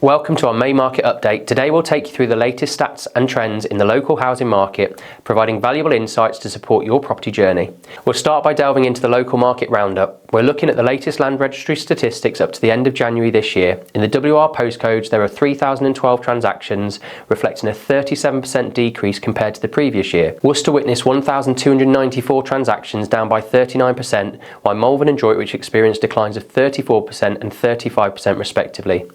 Welcome to our May market update. Today we'll take you through the latest stats and trends in the local housing market, providing valuable insights to support your property journey. We'll start by delving into the local market roundup. We're looking at the latest land registry statistics up to the end of January this year. In the WR postcodes, there are 3,012 transactions, reflecting a 37% decrease compared to the previous year. Worcester witnessed 1,294 transactions, down by 39%, while Malvern and Droitwich experienced declines of 34% and 35% respectively.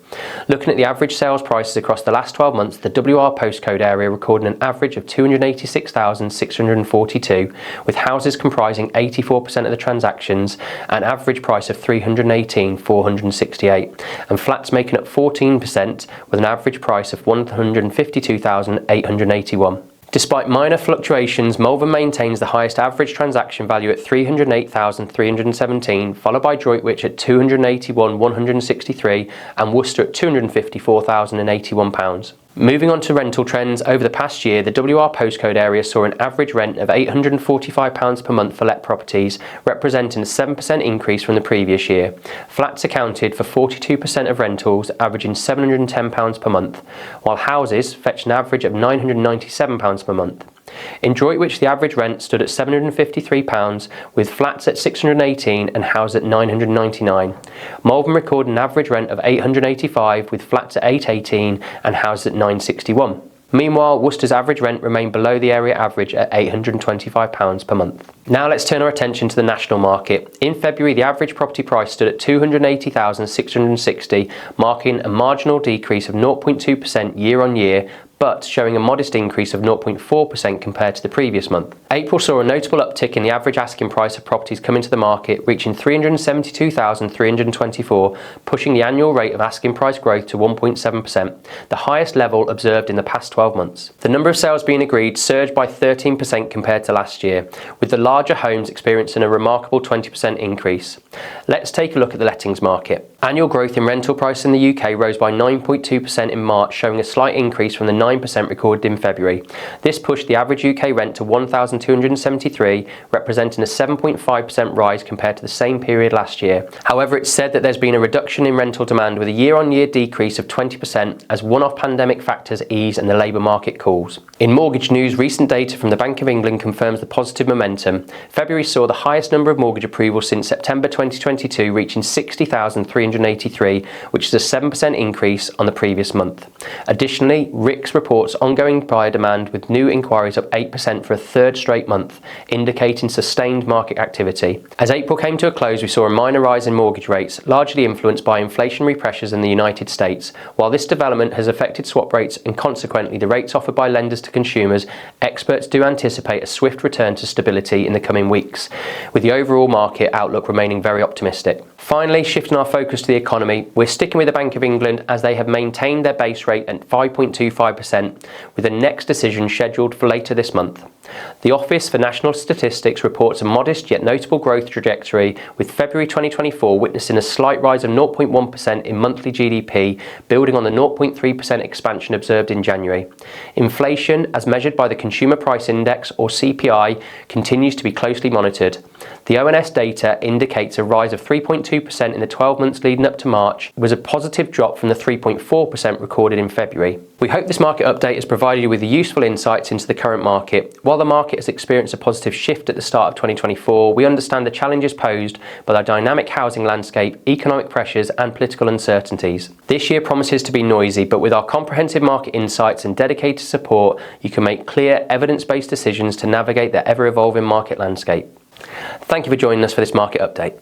Looking at the average sales prices across the last 12 months, the WR postcode area recorded an average of 286,642, with houses comprising 84% of the transactions, an average price of 318,468, and flats making up 14% with an average price of 152,881. Despite minor fluctuations, Malvern maintains the highest average transaction value at 308,317, followed by Droitwich at 281,163 and Worcester at £254,081. Moving on to rental trends, over the past year, the WR postcode area saw an average rent of £845 per month for let properties, representing a 7% increase from the previous year. Flats accounted for 42% of rentals, averaging £710 per month, while houses fetched an average of £997 per month. In Droitwich, the average rent stood at £753, with flats at £618 and houses at £999. Malvern recorded an average rent of £885, with flats at £818 and houses at £961. Meanwhile, Worcester's average rent remained below the area average at £825 per month. Now let's turn our attention to the national market. In February, the average property price stood at £280,660, marking a marginal decrease of 0.2% year on year, but showing a modest increase of 0.4% compared to the previous month. April saw a notable uptick in the average asking price of properties coming to the market, reaching £372,324, pushing the annual rate of asking price growth to 1.7%, the highest level observed in the past 12 months. The number of sales being agreed surged by 13% compared to last year, with the larger homes experiencing a remarkable 20% increase. Let's take a look at the lettings market. Annual growth in rental price in the UK rose by 9.2% in March, showing a slight increase from the 9% recorded in February. This pushed the average UK rent to £1,273, representing a 7.5% rise compared to the same period last year. However, it's said that there's been a reduction in rental demand, with a year-on-year decrease of 20% as one-off pandemic factors ease and the labour market cools. In mortgage news, recent data from the Bank of England confirms the positive momentum. February saw the highest number of mortgage approvals since September 2022, reaching 60,383, which is a 7% increase on the previous month. Additionally, RICS reports ongoing buyer demand, with new inquiries up 8% for a third straight month, indicating sustained market activity. As April came to a close, we saw a minor rise in mortgage rates, largely influenced by inflationary pressures in the United States. While this development has affected swap rates and consequently the rates offered by lenders to consumers, experts do anticipate a swift return to stability in the coming weeks, with the overall market outlook remaining very optimistic. Finally, shifting our focus to the economy, we're sticking with the Bank of England as they have maintained their base rate at 5.25%, with the next decision scheduled for later this month. The Office for National Statistics reports a modest yet notable growth trajectory, with February 2024 witnessing a slight rise of 0.1% in monthly GDP, building on the 0.3% expansion observed in January. Inflation, as measured by the Consumer Price Index, or CPI, continues to be closely monitored. The ONS data indicates a rise of 3.2% in the 12 months leading up to March, was a positive drop from the 3.4% recorded in February. We hope this market update has provided you with useful insights into the current market. While the market has experienced a positive shift at the start of 2024, we understand the challenges posed by the dynamic housing landscape, economic pressures and political uncertainties. This year promises to be noisy, but with our comprehensive market insights and dedicated support, you can make clear, evidence-based decisions to navigate the ever-evolving market landscape. Thank you for joining us for this market update.